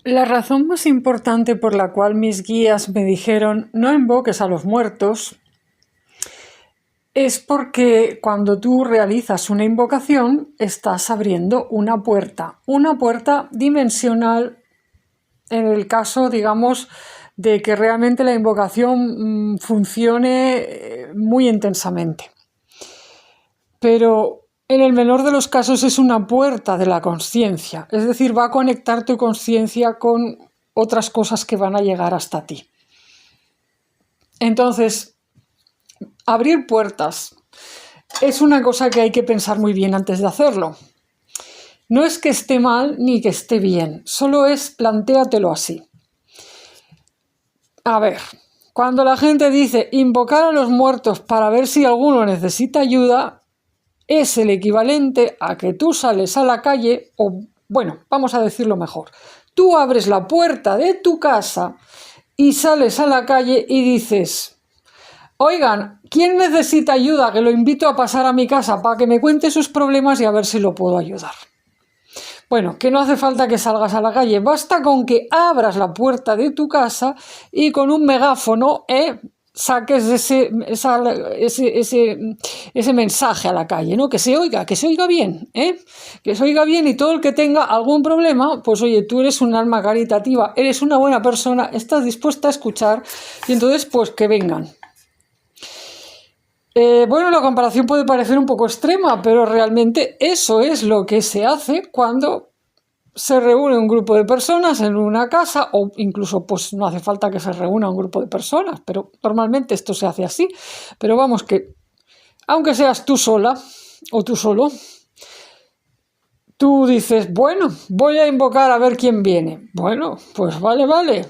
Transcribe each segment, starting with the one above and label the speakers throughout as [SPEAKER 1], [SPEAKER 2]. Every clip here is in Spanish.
[SPEAKER 1] La razón más importante por la cual mis guías me dijeron no invoques a los muertos es porque cuando tú realizas una invocación estás abriendo una puerta dimensional en el caso, digamos, de que realmente la invocación funcione muy intensamente. Pero en el menor de los casos es una puerta de la consciencia, es decir, va a conectar tu consciencia con otras cosas que van a llegar hasta ti. Entonces, abrir puertas es una cosa que hay que pensar muy bien antes de hacerlo. No es que esté mal ni que esté bien, solo es plantéatelo así. A ver, cuando la gente dice invocar a los muertos para ver si alguno necesita ayuda, es el equivalente a que tú sales a la calle, o bueno, vamos a decirlo mejor, tú abres la puerta de tu casa y sales a la calle y dices: oigan, ¿quién necesita ayuda? Que lo invito a pasar a mi casa para que me cuente sus problemas y a ver si lo puedo ayudar. Bueno, que no hace falta que salgas a la calle, basta con que abras la puerta de tu casa y con un megáfono saques ese mensaje a la calle, ¿no? Que se oiga bien, que se oiga bien, y todo el que tenga algún problema, pues oye, tú eres un alma caritativa, eres una buena persona, estás dispuesta a escuchar, y entonces pues que vengan. Bueno, la comparación puede parecer un poco extrema, pero realmente eso es lo que se hace cuando se reúne un grupo de personas en una casa, o incluso pues no hace falta que se reúna un grupo de personas, pero normalmente esto se hace así. Pero vamos, que aunque seas tú sola o tú solo, tú dices: bueno, voy a invocar a ver quién viene. Bueno, pues vale.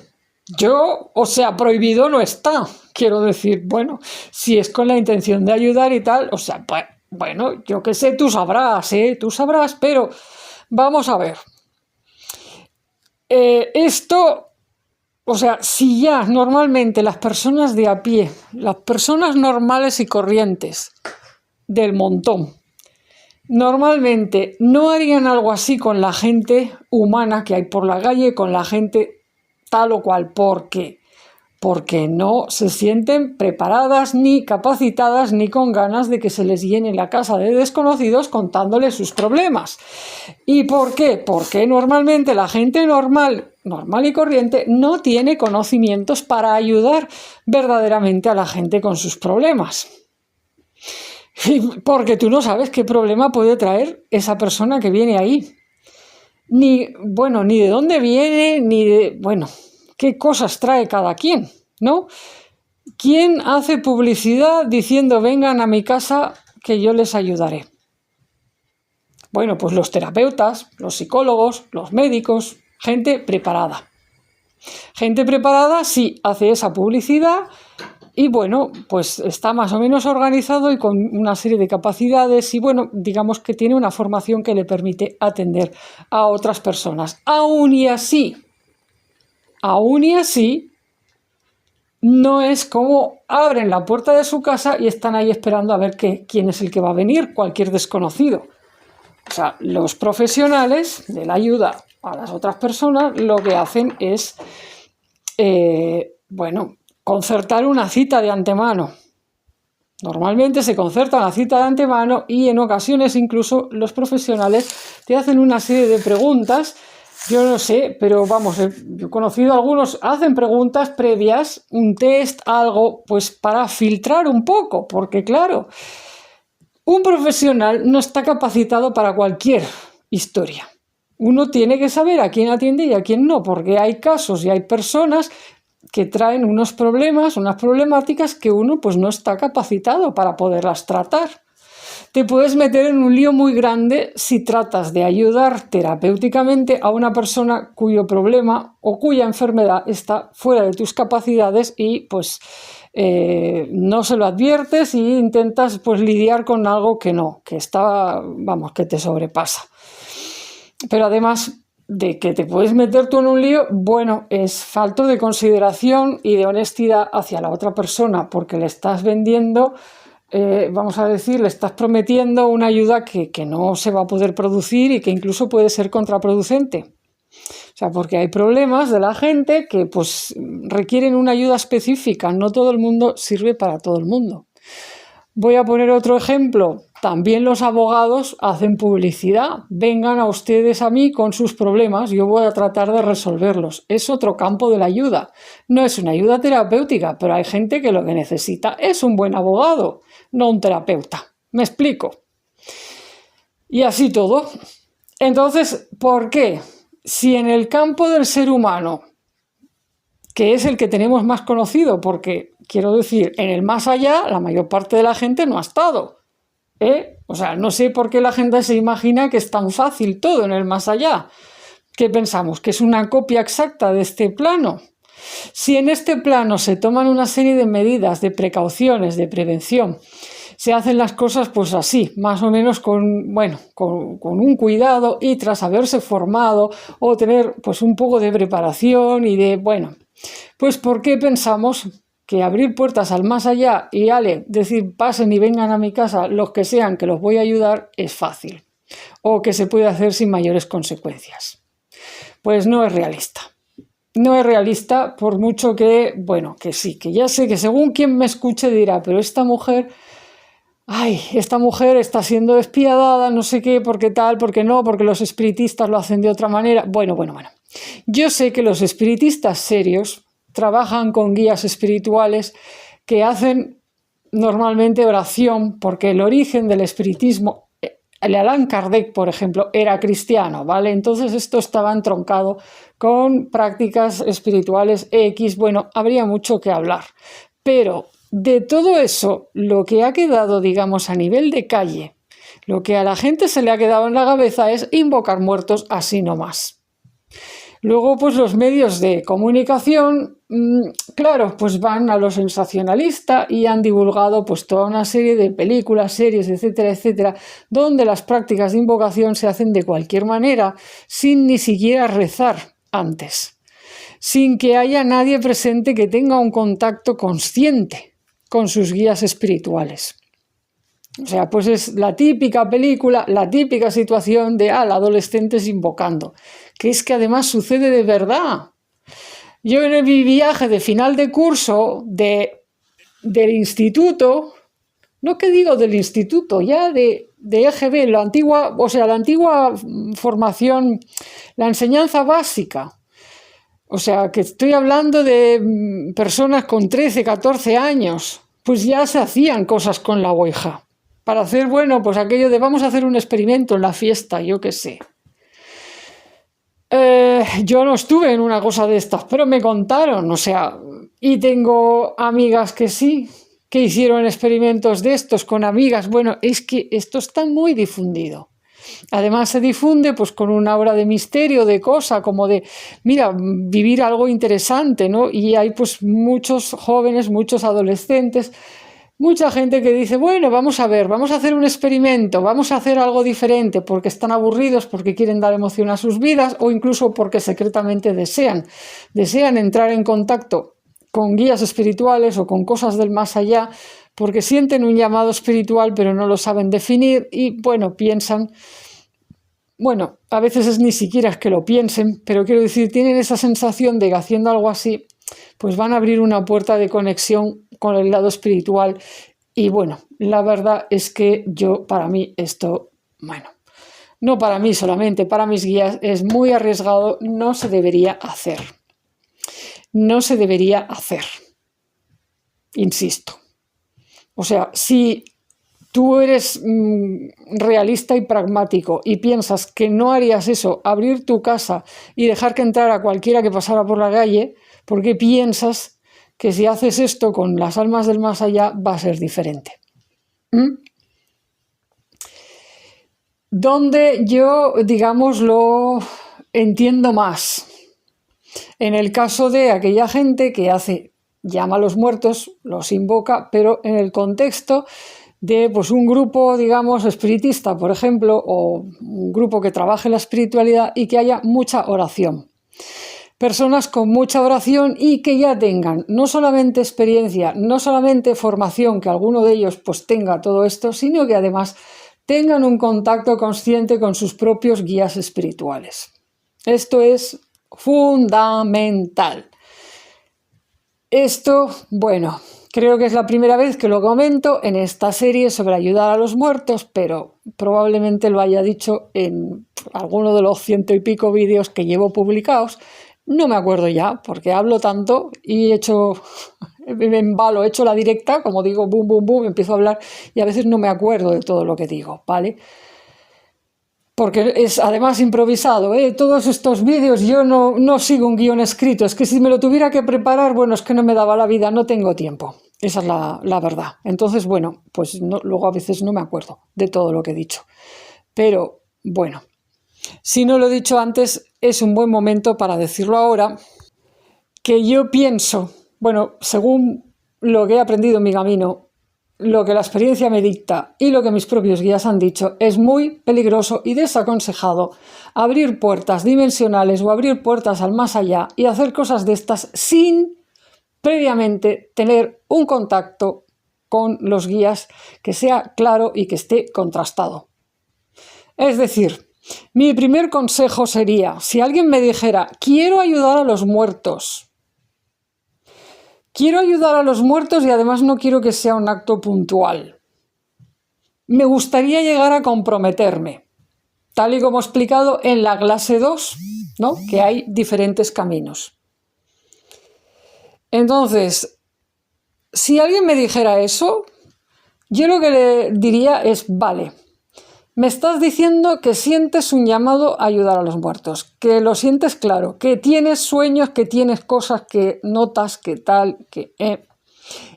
[SPEAKER 1] O sea, prohibido no está. Quiero decir, bueno, si es con la intención de ayudar y tal, o sea, pues, bueno, yo qué sé, tú sabrás, pero vamos a ver. O sea, si ya normalmente las personas de a pie, las personas normales y corrientes del montón, normalmente no harían algo así con la gente humana que hay por la calle, con la gente tal o cual, porque no se sienten preparadas, ni capacitadas, ni con ganas de que se les llene la casa de desconocidos contándoles sus problemas. ¿Y por qué? Porque normalmente la gente normal y corriente no tiene conocimientos para ayudar verdaderamente a la gente con sus problemas. Porque tú no sabes qué problema puede traer esa persona que viene ahí. Ni de dónde viene, ni de, qué cosas trae cada quien, ¿no? ¿Quién hace publicidad diciendo vengan a mi casa que yo les ayudaré? Bueno, pues los terapeutas, los psicólogos, los médicos, gente preparada. Gente preparada sí hace esa publicidad y bueno, pues está más o menos organizado y con una serie de capacidades y bueno, digamos que tiene una formación que le permite atender a otras personas. Aún y así, no es como abren la puerta de su casa y están ahí esperando a ver quién es el que va a venir, cualquier desconocido. O sea, los profesionales de la ayuda a las otras personas lo que hacen es, concertar una cita de antemano. Normalmente se concerta una cita de antemano y en ocasiones incluso los profesionales te hacen una serie de preguntas. Yo no sé, pero vamos, yo he conocido a algunos, hacen preguntas previas, un test, algo, pues para filtrar un poco, porque claro, un profesional no está capacitado para cualquier historia. Uno tiene que saber a quién atiende y a quién no, porque hay casos y hay personas que traen unos problemas, unas problemáticas que uno pues no está capacitado para poderlas tratar. Te puedes meter en un lío muy grande si tratas de ayudar terapéuticamente a una persona cuyo problema o cuya enfermedad está fuera de tus capacidades y pues no se lo adviertes y intentas pues lidiar con algo que que te sobrepasa. Pero además de que te puedes meter tú en un lío, bueno, es falta de consideración y de honestidad hacia la otra persona, porque le estás vendiendo, le estás prometiendo una ayuda que no se va a poder producir y que incluso puede ser contraproducente. O sea, porque hay problemas de la gente que pues requieren una ayuda específica. No todo el mundo sirve para todo el mundo. Voy a poner otro ejemplo. También los abogados hacen publicidad. Vengan a ustedes a mí con sus problemas, yo voy a tratar de resolverlos. Es otro campo de la ayuda. No es una ayuda terapéutica, pero hay gente que lo que necesita es un buen abogado, no un terapeuta. ¿Me explico? Y así todo. Entonces, ¿por qué? Si en el campo del ser humano, que es el que tenemos más conocido, porque quiero decir, en el más allá la mayor parte de la gente no ha estado, O sea, no sé por qué la gente se imagina que es tan fácil todo en el más allá. ¿Qué pensamos? ¿Que es una copia exacta de este plano? Si en este plano se toman una serie de medidas, de precauciones, de prevención, se hacen las cosas pues así, más o menos con un cuidado y tras haberse formado o tener pues un poco de preparación y de, pues ¿por qué pensamos que abrir puertas al más allá y decir pasen y vengan a mi casa los que sean que los voy a ayudar es fácil o que se puede hacer sin mayores consecuencias? Pues no es realista. No es realista por mucho que, que sí, que ya sé que según quien me escuche dirá, pero esta mujer está siendo despiadada, no sé qué, porque tal, porque no, porque los espiritistas lo hacen de otra manera. Bueno. Yo sé que los espiritistas serios trabajan con guías espirituales que hacen normalmente oración, porque el origen del espiritismo, el Allan Kardec, por ejemplo, era cristiano, ¿vale? Entonces esto estaba entroncado con prácticas espirituales X, habría mucho que hablar. Pero de todo eso, lo que ha quedado, digamos, a nivel de calle, lo que a la gente se le ha quedado en la cabeza es invocar muertos así nomás. Luego, pues los medios de comunicación, claro, pues van a lo sensacionalista y han divulgado pues toda una serie de películas, series, etcétera, etcétera, donde las prácticas de invocación se hacen de cualquier manera, sin ni siquiera rezar antes, sin que haya nadie presente que tenga un contacto consciente con sus guías espirituales. O sea, pues es la típica película, la típica situación de adolescentes invocando, que es que además sucede de verdad. Yo en mi viaje de final de curso del instituto, no que digo del instituto, ya de EGB, la antigua formación, la enseñanza básica. O sea, que estoy hablando de personas con 13, 14 años, pues ya se hacían cosas con la Ouija. Para hacer, pues aquello de vamos a hacer un experimento en la fiesta, yo qué sé. Yo no estuve en una cosa de estas, pero me contaron, y tengo amigas que sí, que hicieron experimentos de estos con amigas. Es que esto está muy difundido. Además se difunde pues con una aura de misterio, de cosa, como de, mira, vivir algo interesante, ¿no? Y hay pues muchos jóvenes, muchos adolescentes, mucha gente que dice, vamos a ver, vamos a hacer un experimento, vamos a hacer algo diferente, porque están aburridos, porque quieren dar emoción a sus vidas o incluso porque secretamente desean entrar en contacto con guías espirituales o con cosas del más allá, porque sienten un llamado espiritual pero no lo saben definir y piensan, a veces es ni siquiera es que lo piensen, pero quiero decir, tienen esa sensación de que haciendo algo así pues van a abrir una puerta de conexión con el lado espiritual y la verdad es que para mí esto, no para mí solamente, para mis guías es muy arriesgado, no se debería hacer. No se debería hacer, insisto. O sea, si tú eres realista y pragmático y piensas que no harías eso, abrir tu casa y dejar que entrara cualquiera que pasara por la calle, ¿por qué piensas que si haces esto con las almas del más allá va a ser diferente? Donde yo, digamos, lo entiendo más. En el caso de aquella gente que llama a los muertos, los invoca, pero en el contexto de un grupo, digamos, espiritista, por ejemplo, o un grupo que trabaje la espiritualidad y que haya mucha oración. Personas con mucha oración y que ya tengan no solamente experiencia, no solamente formación, que alguno de ellos tenga todo esto, sino que además tengan un contacto consciente con sus propios guías espirituales. Esto es fundamental. Esto, bueno, creo que es la primera vez que lo comento en esta serie sobre ayudar a los muertos, pero probablemente lo haya dicho en alguno de los 100 y pico vídeos que llevo publicados. No me acuerdo ya, porque hablo tanto y me embalo, he hecho la directa, como digo, boom, boom, boom, empiezo a hablar y a veces no me acuerdo de todo lo que digo, ¿vale? Porque es además improvisado, ¿eh? Todos estos vídeos yo no sigo un guión escrito, es que si me lo tuviera que preparar, bueno, es que no me daba la vida, no tengo tiempo, esa es la verdad. Entonces, bueno, pues luego a veces no me acuerdo de todo lo que he dicho. Pero, bueno, si no lo he dicho antes, es un buen momento para decirlo ahora, que yo pienso, bueno, según lo que he aprendido en mi camino, lo que la experiencia me dicta y lo que mis propios guías han dicho, es muy peligroso y desaconsejado abrir puertas dimensionales o abrir puertas al más allá y hacer cosas de estas sin previamente tener un contacto con los guías que sea claro y que esté contrastado. Es decir, mi primer consejo sería, si alguien me dijera, quiero ayudar a los muertos, y además no quiero que sea un acto puntual. Me gustaría llegar a comprometerme, tal y como he explicado en la clase 2, ¿no? Que hay diferentes caminos. Entonces, si alguien me dijera eso, yo lo que le diría es, vale, me estás diciendo que sientes un llamado a ayudar a los muertos, que lo sientes claro, que tienes sueños, que tienes cosas que notas, que tal,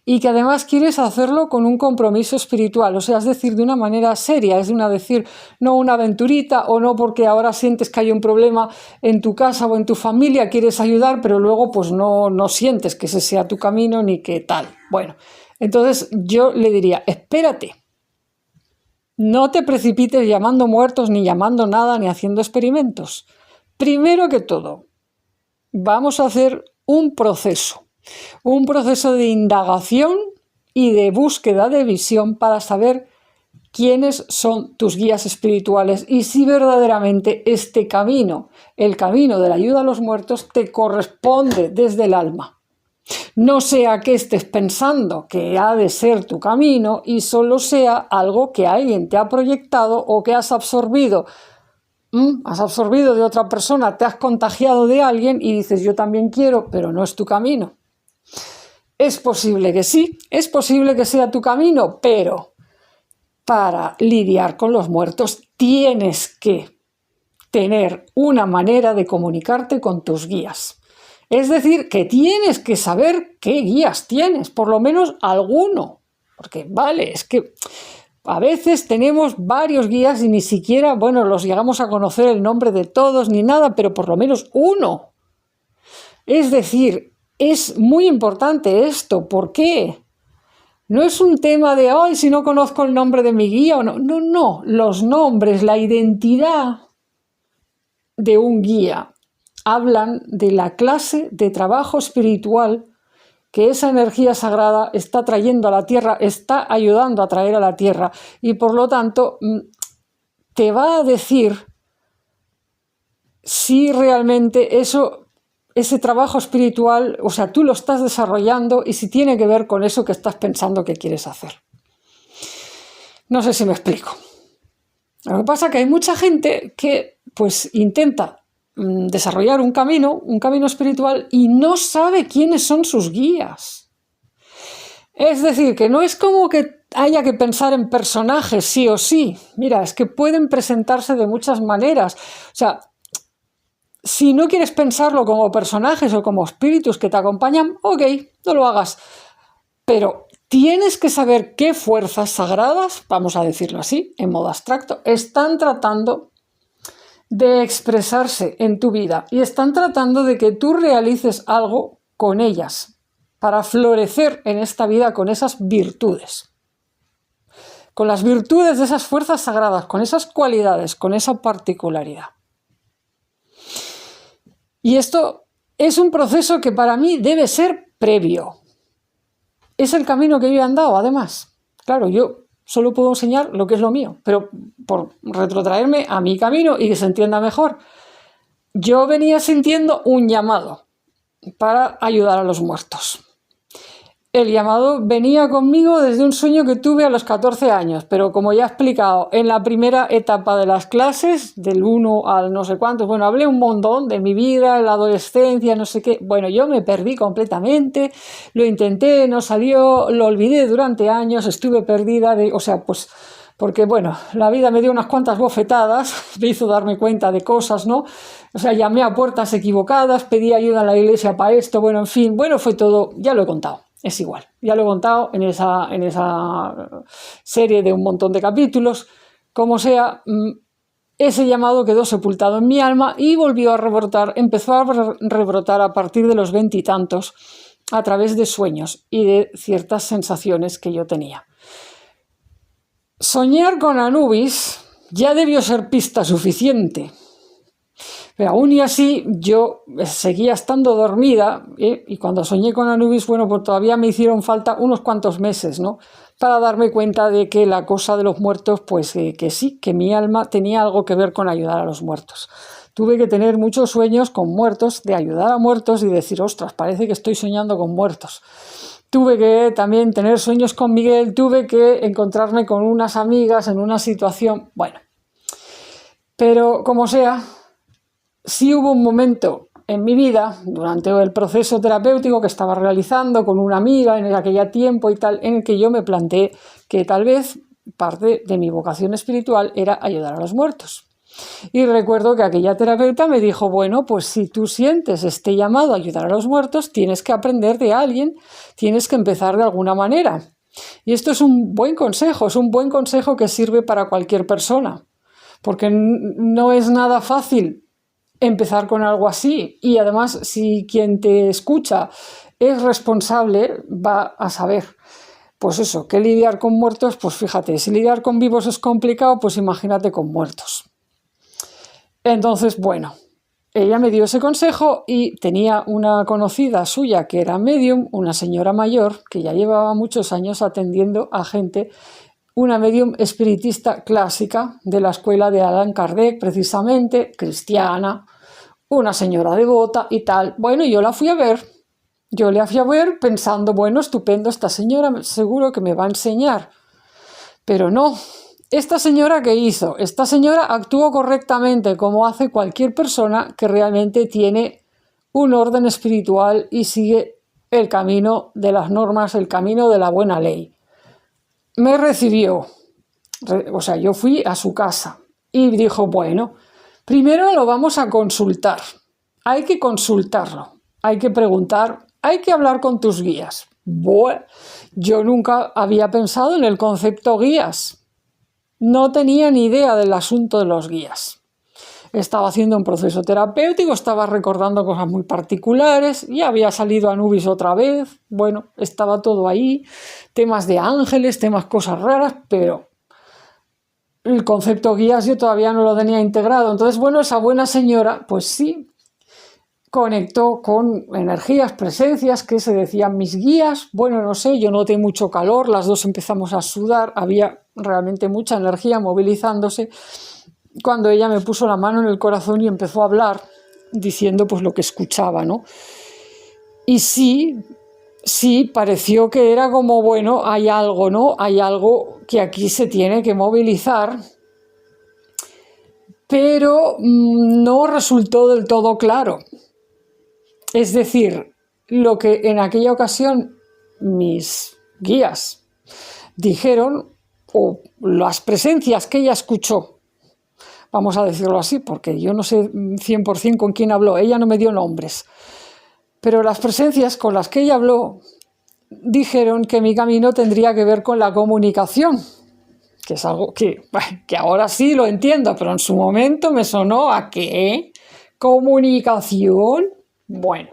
[SPEAKER 1] y que además quieres hacerlo con un compromiso espiritual, o sea, es decir, de una manera seria, decir, no una aventurita o no porque ahora sientes que hay un problema en tu casa o en tu familia, quieres ayudar, pero luego pues no sientes que ese sea tu camino ni que tal. Bueno, entonces yo le diría, espérate. No te precipites llamando muertos, ni llamando nada, ni haciendo experimentos. Primero que todo, vamos a hacer un proceso de indagación y de búsqueda de visión para saber quiénes son tus guías espirituales y si verdaderamente este camino, el camino de la ayuda a los muertos, te corresponde desde el alma. No sea que estés pensando que ha de ser tu camino y solo sea algo que alguien te ha proyectado o que has absorbido. Has absorbido de otra persona, te has contagiado de alguien y dices yo también quiero, pero no es tu camino. Es posible que sí, es posible que sea tu camino, pero para lidiar con los muertos tienes que tener una manera de comunicarte con tus guías. Es decir, que tienes que saber qué guías tienes, por lo menos alguno. Porque, vale, es que a veces tenemos varios guías y ni siquiera, bueno, los llegamos a conocer el nombre de todos ni nada, pero por lo menos uno. Es decir, es muy importante esto. ¿Por qué? No es un tema de, ay, si no conozco el nombre de mi guía o no. No, los nombres, la identidad de un guía hablan de la clase de trabajo espiritual que esa energía sagrada está trayendo a la Tierra, está ayudando a traer a la Tierra y por lo tanto te va a decir si realmente ese trabajo espiritual, o sea, tú lo estás desarrollando y si tiene que ver con eso que estás pensando que quieres hacer. No sé si me explico. Lo que pasa es que hay mucha gente que pues intenta desarrollar un camino espiritual y no sabe quiénes son sus guías. Es decir, que no es como que haya que pensar en personajes sí o sí. Mira, es que pueden presentarse de muchas maneras. O sea, si no quieres pensarlo como personajes o como espíritus que te acompañan, ok, no lo hagas. Pero tienes que saber qué fuerzas sagradas, vamos a decirlo así, en modo abstracto, están tratando de expresarse en tu vida y están tratando de que tú realices algo con ellas para florecer en esta vida con esas virtudes. Con las virtudes de esas fuerzas sagradas, con esas cualidades, con esa particularidad. Y esto es un proceso que para mí debe ser previo. Es el camino que yo he andado, además. Claro, yo solo puedo enseñar lo que es lo mío, pero por retrotraerme a mi camino y que se entienda mejor. yo venía sintiendo un llamado para ayudar a los muertos. El llamado venía conmigo desde un sueño que tuve a los 14 años, pero como ya he explicado, en la primera etapa de las clases, del 1 al no sé cuántos, bueno, hablé un montón de mi vida, la adolescencia, no sé qué, bueno, yo me perdí completamente, lo intenté, no salió, lo olvidé durante años, estuve perdida, pues, porque bueno, la vida me dio unas cuantas bofetadas, me hizo darme cuenta de cosas, ¿no? O sea, llamé a puertas equivocadas, pedí ayuda a la iglesia para esto, bueno, en fin, bueno, fue todo, ya lo he contado. Es igual, ya lo he contado en esa serie de un montón de capítulos. Como sea, ese llamado quedó sepultado en mi alma y volvió a rebrotar, empezó a rebrotar a partir de los 20 y tantos, a través de sueños y de ciertas sensaciones que yo tenía. Soñar con Anubis ya debió ser pista suficiente. Pero aún y así yo seguía estando dormida, y cuando soñé con Anubis, bueno, pues todavía me hicieron falta unos cuantos meses, ¿no? Para darme cuenta de que la cosa de los muertos, pues que sí, que mi alma tenía algo que ver con ayudar a los muertos. Tuve que tener muchos sueños con muertos, de ayudar a muertos y decir, ostras, parece que estoy soñando con muertos. Tuve que también tener sueños con Miguel, tuve que encontrarme con unas amigas en una situación, bueno. Pero como sea, sí hubo un momento en mi vida, durante el proceso terapéutico que estaba realizando con una amiga en aquel tiempo y tal, en el que yo me planteé que tal vez parte de mi vocación espiritual era ayudar a los muertos. Y recuerdo que aquella terapeuta me dijo, bueno, pues si tú sientes este llamado a ayudar a los muertos, tienes que aprender de alguien, tienes que empezar de alguna manera. Y esto es un buen consejo, es un buen consejo que sirve para cualquier persona, porque no es nada fácil empezar con algo así, y además si quien te escucha es responsable, va a saber, pues eso, que lidiar con muertos, pues fíjate, si lidiar con vivos es complicado, pues imagínate con muertos. Entonces, bueno, ella me dio ese consejo y tenía una conocida suya que era medium, una señora mayor, que ya llevaba muchos años atendiendo a gente, una medium espiritista clásica de la escuela de Allan Kardec, precisamente, cristiana, una señora devota y tal. Bueno, yo la fui a ver. Yo la fui a ver pensando, bueno, estupendo, esta señora seguro que me va a enseñar. Pero no. ¿Esta señora qué hizo? Esta señora actuó correctamente, como hace cualquier persona que realmente tiene un orden espiritual y sigue el camino de las normas, el camino de la buena ley. Me recibió, o sea, yo fui a su casa y dijo, bueno, primero lo vamos a consultar. Hay que consultarlo, hay que preguntar, hay que hablar con tus guías. Bueno, yo nunca había pensado en el concepto guías. No tenía ni idea del asunto de los guías. Estaba haciendo un proceso terapéutico, estaba recordando cosas muy particulares, ya había salido Anubis otra vez, bueno, estaba todo ahí, temas de ángeles, temas cosas raras, pero el concepto guías yo todavía no lo tenía integrado. Entonces, bueno, esa buena señora, pues sí, conectó con energías, presencias que se decían mis guías. Bueno, no sé, yo noté mucho calor, las dos empezamos a sudar, había realmente mucha energía movilizándose, cuando ella me puso la mano en el corazón y empezó a hablar, diciendo pues lo que escuchaba, ¿no? Y sí, pareció que era como, bueno, hay algo, ¿no? Hay algo que aquí se tiene que movilizar, pero no resultó del todo claro. Es decir, lo que en aquella ocasión mis guías dijeron, o las presencias que ella escuchó, vamos a decirlo así, porque yo no sé 100% con quién habló, ella no me dio nombres, pero las presencias con las que ella habló dijeron que mi camino tendría que ver con la comunicación, que es algo que ahora sí lo entiendo, pero en su momento me sonó a ¿qué? ¿Comunicación? Bueno,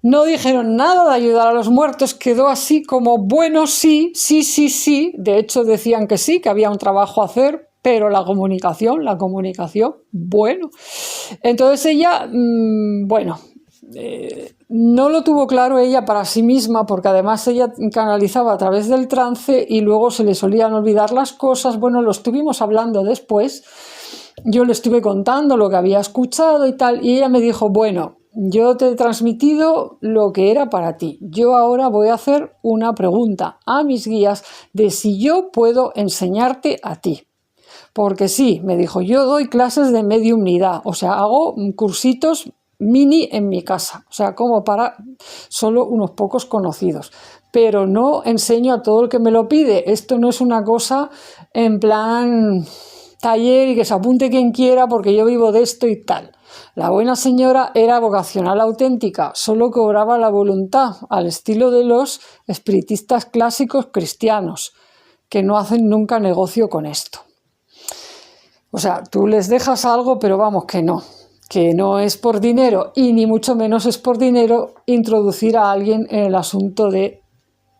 [SPEAKER 1] no dijeron nada de ayudar a los muertos, quedó así como, bueno, sí, de hecho decían que sí, que había un trabajo a hacer, pero la comunicación, bueno. Entonces ella, no lo tuvo claro ella para sí misma, porque además ella canalizaba a través del trance y luego se le solían olvidar las cosas. Bueno, lo estuvimos hablando después yo le estuve contando lo que había escuchado y tal, y ella me dijo, bueno, yo te he transmitido lo que era para ti. Yo ahora voy a hacer una pregunta a mis guías de si yo puedo enseñarte a ti. Porque sí, me dijo, yo doy clases de mediumnidad, o sea, hago cursitos mini en mi casa, o sea, como para solo unos pocos conocidos, pero no enseño a todo el que me lo pide. Esto no es una cosa en plan taller y que se apunte quien quiera porque yo vivo de esto y tal. La buena señora era vocacional auténtica, solo cobraba la voluntad, al estilo de los espiritistas clásicos cristianos, que no hacen nunca negocio con esto. O sea, tú les dejas algo, pero vamos, que no es por dinero, y ni mucho menos es por dinero introducir a alguien en el asunto de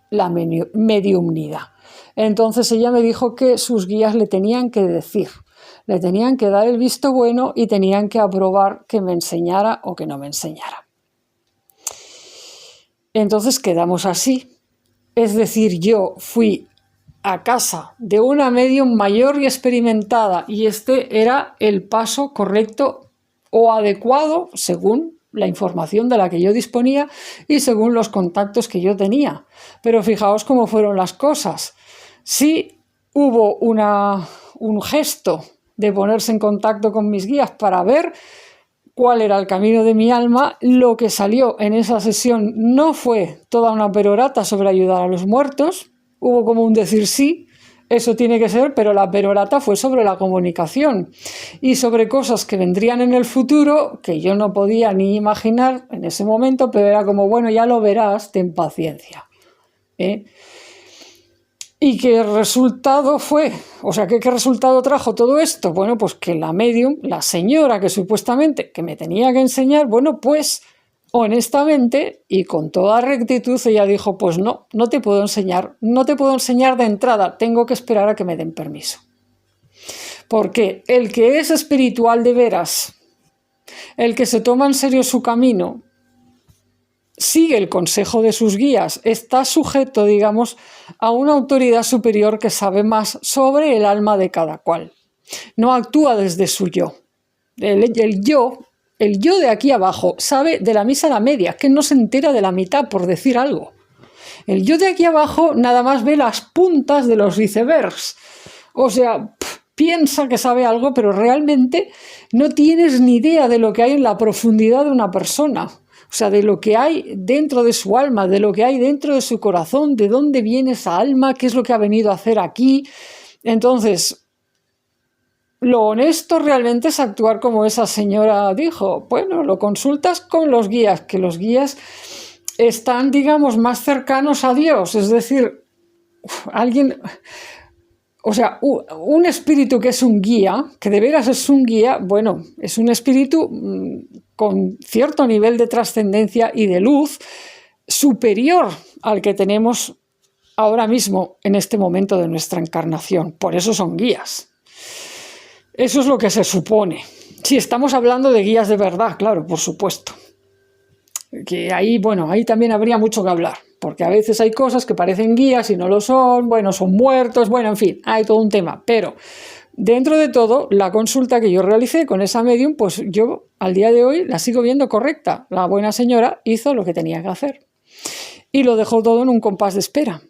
[SPEAKER 1] la mediumnidad. Entonces ella me dijo que sus guías le tenían que decir, le tenían que dar el visto bueno y tenían que aprobar que me enseñara o que no me enseñara. Entonces quedamos así. Es decir, yo fui a casa de una medium mayor y experimentada, y este era el paso correcto o adecuado según la información de la que yo disponía y según los contactos que yo tenía. Pero fijaos cómo fueron las cosas. Sí hubo un gesto de ponerse en contacto con mis guías para ver cuál era el camino de mi alma. Lo que salió en esa sesión no fue toda una perorata sobre ayudar a los muertos. Hubo como un decir sí, eso tiene que ser, pero la perorata fue sobre la comunicación y sobre cosas que vendrían en el futuro que yo no podía ni imaginar en ese momento, pero era como, bueno, ya lo verás, ten paciencia. ¿Y qué resultado fue? O sea, ¿qué resultado trajo todo esto? Bueno, pues que la medium, la señora que supuestamente que me tenía que enseñar, bueno, pues honestamente y con toda rectitud ella dijo, pues no te puedo enseñar, no te puedo enseñar de entrada, tengo que esperar a que me den permiso. Porque el que es espiritual de veras, el que se toma en serio su camino, sigue el consejo de sus guías, está sujeto, digamos, a una autoridad superior que sabe más sobre el alma de cada cual. No actúa desde su yo. El yo de aquí abajo sabe de la misa a la media, que no se entera de la mitad, por decir algo. El yo de aquí abajo nada más ve las puntas de los icebergs. O sea, piensa que sabe algo, pero realmente no tienes ni idea de lo que hay en la profundidad de una persona. O sea, de lo que hay dentro de su alma, de lo que hay dentro de su corazón, de dónde viene esa alma, qué es lo que ha venido a hacer aquí. Entonces, lo honesto realmente es actuar como esa señora dijo. Bueno, lo consultas con los guías, que los guías están, digamos, más cercanos a Dios. Es decir, alguien... O sea, un espíritu que es un guía, que de veras es un guía, bueno, es un espíritu con cierto nivel de trascendencia y de luz superior al que tenemos ahora mismo en este momento de nuestra encarnación. Por eso son guías. Eso es lo que se supone. Si estamos hablando de guías de verdad, claro, por supuesto. Que ahí, bueno, ahí también habría mucho que hablar, porque a veces hay cosas que parecen guías y no lo son, bueno, son muertos, bueno, en fin, hay todo un tema. Pero dentro de todo, la consulta que yo realicé con esa medium, pues yo al día de hoy la sigo viendo correcta. La buena señora hizo lo que tenía que hacer y lo dejó todo en un compás de espera.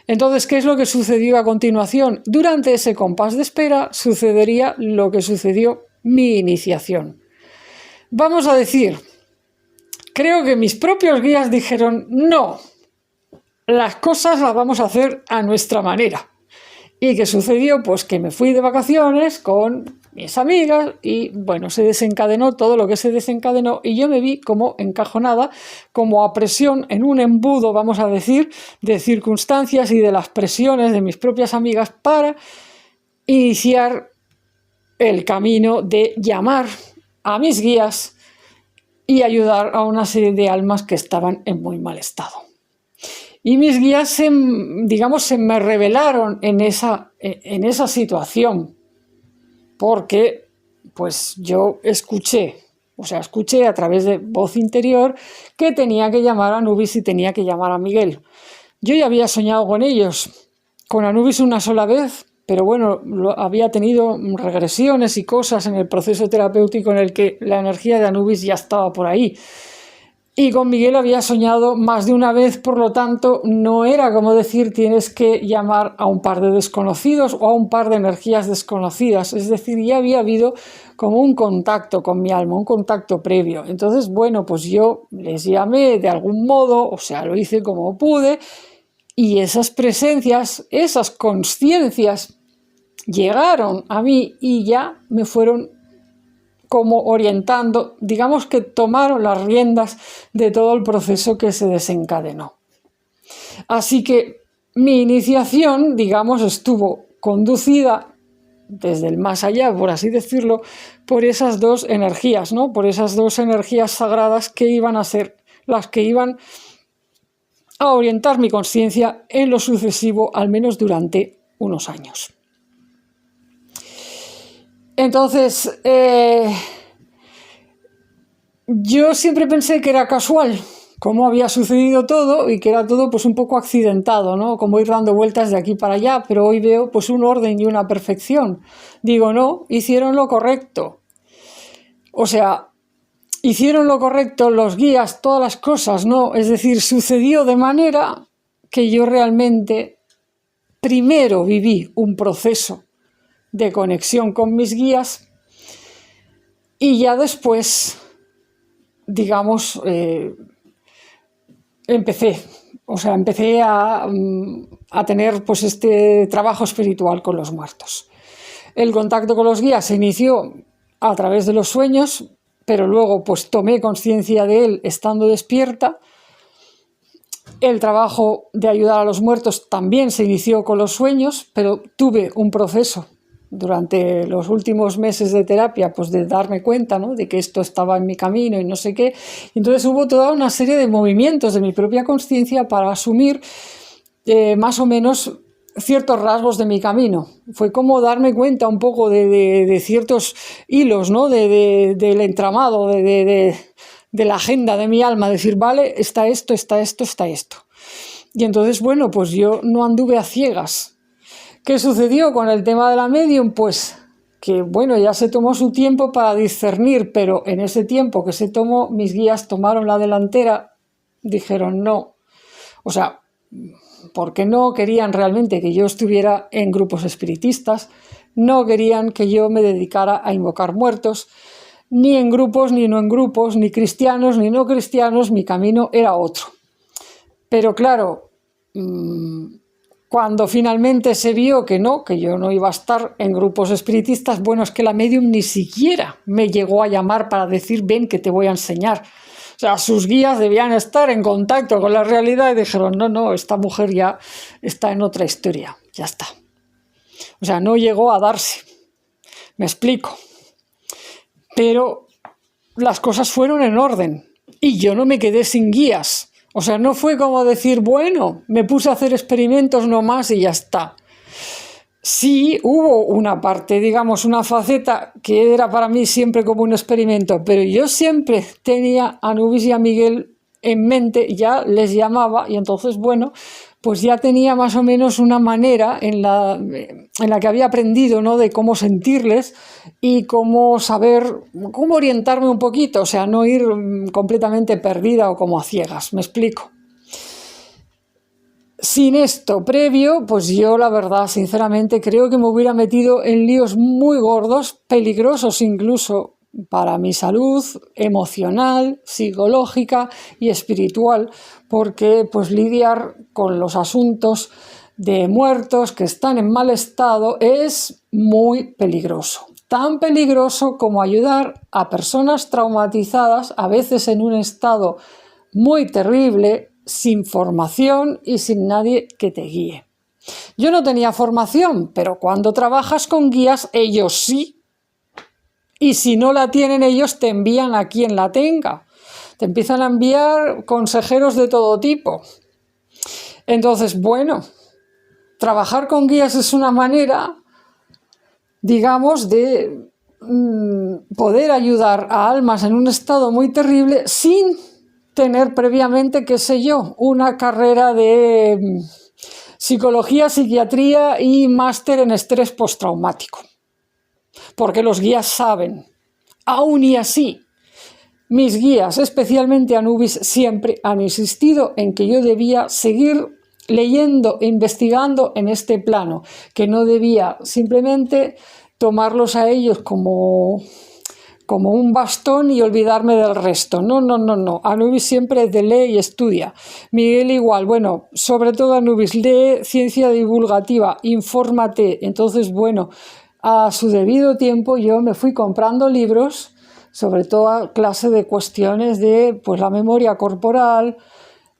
[SPEAKER 1] Entonces, ¿qué es lo que sucedió a continuación? Durante ese compás de espera sucedería lo que sucedió mi iniciación. Vamos a decir, creo que mis propios guías dijeron, no, las cosas las vamos a hacer a nuestra manera. ¿Y qué sucedió? Pues que me fui de vacaciones con mis amigas y, bueno, se desencadenó todo lo que se desencadenó y yo me vi como encajonada, como a presión en un embudo, vamos a decir, de circunstancias y de las presiones de mis propias amigas para iniciar el camino de llamar a mis guías y ayudar a una serie de almas que estaban en muy mal estado. Y mis guías, se me revelaron en esa situación, porque pues yo escuché a través de voz interior que tenía que llamar a Anubis y tenía que llamar a Miguel. Yo ya había soñado con ellos, con Anubis una sola vez, pero bueno, había tenido regresiones y cosas en el proceso terapéutico en el que la energía de Anubis ya estaba por ahí. Y con Miguel había soñado más de una vez, por lo tanto, no era como decir tienes que llamar a un par de desconocidos o a un par de energías desconocidas. Es decir, ya había habido como un contacto con mi alma, un contacto previo. Entonces, bueno, pues yo les llamé de algún modo, o sea, lo hice como pude, y esas presencias, esas consciencias llegaron a mí y ya me fueron como orientando, digamos que tomaron las riendas de todo el proceso que se desencadenó. Así que mi iniciación, digamos, estuvo conducida desde el más allá, por así decirlo, por esas dos energías, ¿no? Por esas dos energías sagradas que iban a ser las que iban a orientar mi conciencia en lo sucesivo, al menos durante unos años. Entonces, yo siempre pensé que era casual, cómo había sucedido todo y que era todo pues un poco accidentado, ¿no? Como ir dando vueltas de aquí para allá, pero hoy veo pues un orden y una perfección. Digo, no, hicieron lo correcto. O sea, hicieron lo correcto los guías, todas las cosas, ¿no? Es decir, sucedió de manera que yo realmente primero viví un proceso de conexión con mis guías y ya después, digamos, empecé a tener pues este trabajo espiritual con los muertos. El contacto con los guías se inició a través de los sueños, pero luego pues tomé conciencia de él estando despierta. El trabajo de ayudar a los muertos también se inició con los sueños, pero tuve un proceso durante los últimos meses de terapia, pues de darme cuenta, ¿no?, de que esto estaba en mi camino y no sé qué. Entonces hubo toda una serie de movimientos de mi propia conciencia para asumir más o menos ciertos rasgos de mi camino. Fue como darme cuenta un poco de ciertos hilos, ¿no?, del entramado, de la agenda de mi alma, decir, vale, está esto, está esto, está esto. Y entonces, bueno, pues yo no anduve a ciegas. ¿Qué sucedió con el tema de la medium? Pues que, bueno, ya se tomó su tiempo para discernir, pero en ese tiempo que se tomó, mis guías tomaron la delantera, dijeron no. O sea, porque no querían realmente que yo estuviera en grupos espiritistas, no querían que yo me dedicara a invocar muertos, ni en grupos, ni no en grupos, ni cristianos, ni no cristianos, mi camino era otro. Pero claro, cuando finalmente se vio que no, que yo no iba a estar en grupos espiritistas, bueno, es que la medium ni siquiera me llegó a llamar para decir, ven que te voy a enseñar. O sea, sus guías debían estar en contacto con la realidad y dijeron, no, esta mujer ya está en otra historia, ya está. O sea, no llegó a darse. Me explico. Pero las cosas fueron en orden y yo no me quedé sin guías. O sea, no fue como decir, bueno, me puse a hacer experimentos nomás y ya está. Sí, hubo una parte, digamos, una faceta que era para mí siempre como un experimento, pero yo siempre tenía a Anubis y a Miguel en mente, ya les llamaba y entonces, bueno, pues ya tenía más o menos una manera en la que había aprendido, ¿no?, de cómo sentirles y cómo saber, cómo orientarme un poquito, o sea, no ir completamente perdida o como a ciegas, ¿me explico? Sin esto previo, pues yo la verdad, sinceramente, creo que me hubiera metido en líos muy gordos, peligrosos incluso para mi salud emocional, psicológica y espiritual, porque pues lidiar con los asuntos de muertos que están en mal estado es muy peligroso. Tan peligroso como ayudar a personas traumatizadas, a veces en un estado muy terrible, sin formación y sin nadie que te guíe. Yo no tenía formación, pero cuando trabajas con guías, ellos sí. Y si no la tienen ellos, te envían a quien la tenga. Te empiezan a enviar consejeros de todo tipo. Entonces, bueno, trabajar con guías es una manera, digamos, de poder ayudar a almas en un estado muy terrible sin tener previamente, qué sé yo, una carrera de psicología, psiquiatría y máster en estrés postraumático. Porque los guías saben. Aún y así, mis guías, especialmente Anubis, siempre han insistido en que yo debía seguir leyendo e investigando en este plano, que no debía simplemente tomarlos a ellos como un bastón y olvidarme del resto. No, no, no, no. Anubis siempre es de lee y estudia. Miguel igual. Bueno, sobre todo Anubis, lee ciencia divulgativa, infórmate. Entonces, bueno, a su debido tiempo yo me fui comprando libros, sobre todo a clase de cuestiones de pues, la memoria corporal,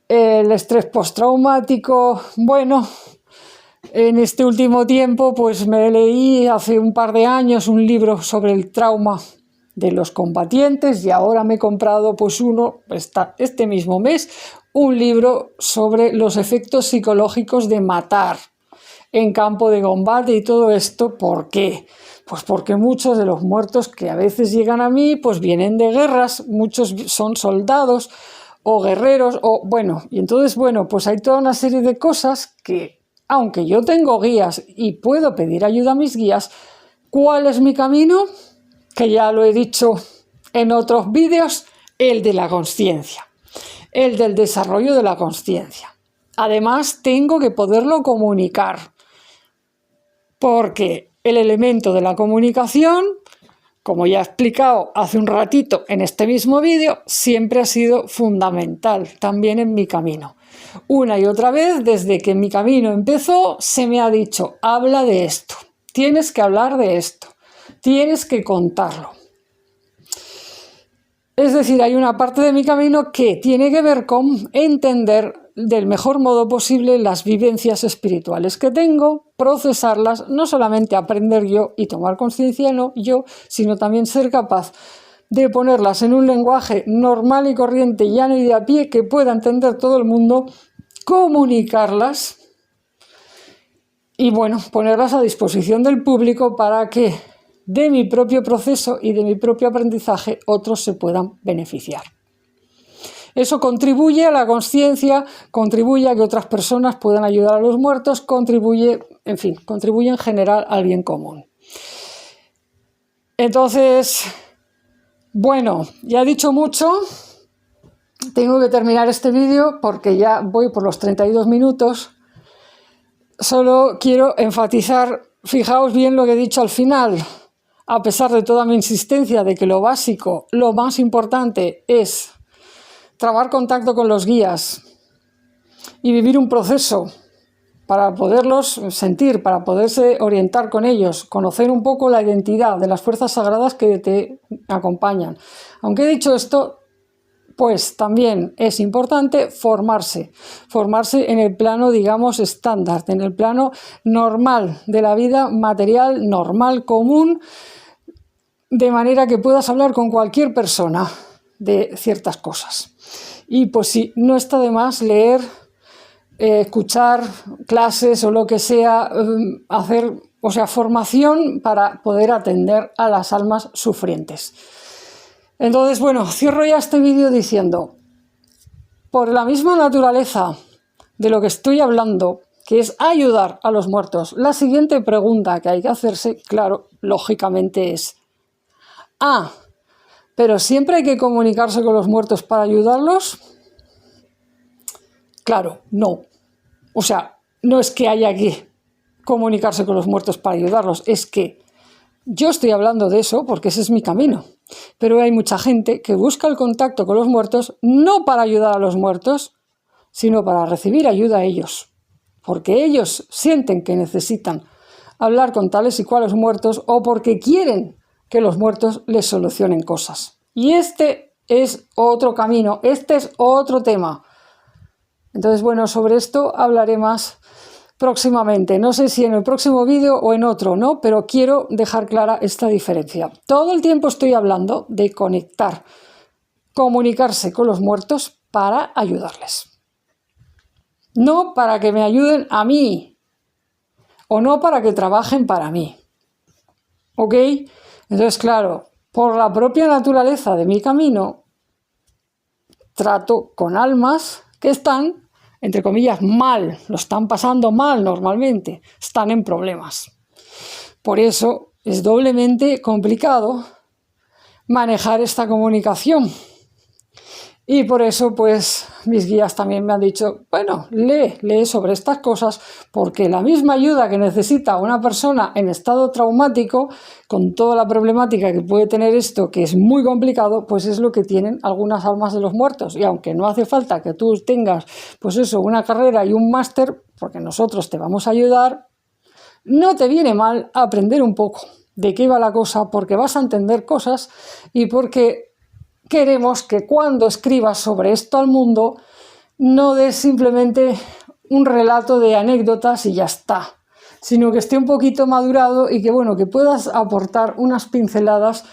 [SPEAKER 1] el estrés postraumático. Bueno, en este último tiempo pues me leí hace un par de años un libro sobre el trauma de los combatientes y ahora me he comprado pues este mismo mes un libro sobre los efectos psicológicos de matar en campo de combate y todo esto. ¿Por qué? Pues porque muchos de los muertos que a veces llegan a mí pues vienen de guerras, muchos son soldados o guerreros o bueno, y entonces bueno, pues hay toda una serie de cosas que aunque yo tengo guías y puedo pedir ayuda a mis guías, ¿cuál es mi camino? Que ya lo he dicho en otros vídeos, el de la consciencia, el del desarrollo de la consciencia. Además, tengo que poderlo comunicar, porque el elemento de la comunicación, como ya he explicado hace un ratito en este mismo vídeo, siempre ha sido fundamental también en mi camino. Una y otra vez, desde que mi camino empezó, se me ha dicho, habla de esto, tienes que hablar de esto. Tienes que contarlo. Es decir, hay una parte de mi camino que tiene que ver con entender del mejor modo posible las vivencias espirituales que tengo, procesarlas, no solamente aprender yo y tomar conciencia yo, sino también ser capaz de ponerlas en un lenguaje normal y corriente, llano y de a pie, que pueda entender todo el mundo, comunicarlas y bueno, ponerlas a disposición del público para que de mi propio proceso y de mi propio aprendizaje otros se puedan beneficiar. Eso contribuye a la consciencia, contribuye a que otras personas puedan ayudar a los muertos, contribuye en general al bien común. Entonces, bueno, ya he dicho mucho, tengo que terminar este vídeo porque ya voy por los 32 minutos. Solo quiero enfatizar, fijaos bien lo que he dicho al final. A pesar de toda mi insistencia de que lo básico, lo más importante es trabar contacto con los guías y vivir un proceso para poderlos sentir, para poderse orientar con ellos, conocer un poco la identidad de las fuerzas sagradas que te acompañan. Aunque he dicho esto, pues también es importante formarse en el plano, digamos, estándar, en el plano normal de la vida material, normal, común, de manera que puedas hablar con cualquier persona de ciertas cosas. Y pues sí, no está de más leer, escuchar clases o lo que sea, hacer, formación para poder atender a las almas sufrientes. Entonces, bueno, cierro ya este vídeo diciendo, por la misma naturaleza de lo que estoy hablando, que es ayudar a los muertos, la siguiente pregunta que hay que hacerse, claro, lógicamente es, ¿pero siempre hay que comunicarse con los muertos para ayudarlos? Claro, no. O sea, no es que haya que comunicarse con los muertos para ayudarlos, es que yo estoy hablando de eso porque ese es mi camino. Pero hay mucha gente que busca el contacto con los muertos no para ayudar a los muertos, sino para recibir ayuda a ellos. Porque ellos sienten que necesitan hablar con tales y cuales muertos o porque quieren que los muertos les solucionen cosas. Y este es otro camino, este es otro tema. Entonces, bueno, sobre esto hablaré más próximamente. No sé si en el próximo vídeo o en otro, ¿no? Pero quiero dejar clara esta diferencia. Todo el tiempo estoy hablando de conectar, comunicarse con los muertos para ayudarles. No para que me ayuden a mí o no para que trabajen para mí. ¿Ok? Entonces, claro, por la propia naturaleza de mi camino, trato con almas que están entre comillas, mal, lo están pasando mal normalmente, están en problemas. Por eso es doblemente complicado manejar esta comunicación. Y por eso, pues, mis guías también me han dicho, bueno, lee sobre estas cosas, porque la misma ayuda que necesita una persona en estado traumático, con toda la problemática que puede tener esto, que es muy complicado, pues es lo que tienen algunas almas de los muertos. Y aunque no hace falta que tú tengas, pues eso, una carrera y un máster, porque nosotros te vamos a ayudar, no te viene mal aprender un poco de qué va la cosa, porque vas a entender cosas y porque queremos que cuando escribas sobre esto al mundo no des simplemente un relato de anécdotas y ya está, sino que esté un poquito madurado y que, bueno, que puedas aportar unas pinceladas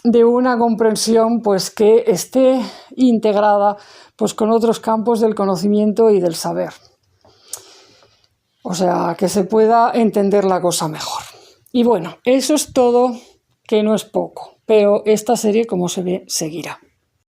[SPEAKER 1] de una comprensión pues que esté integrada pues con otros campos del conocimiento y del saber. O sea, que se pueda entender la cosa mejor. Y bueno, eso es todo, que no es poco, pero esta serie, como se ve, seguirá.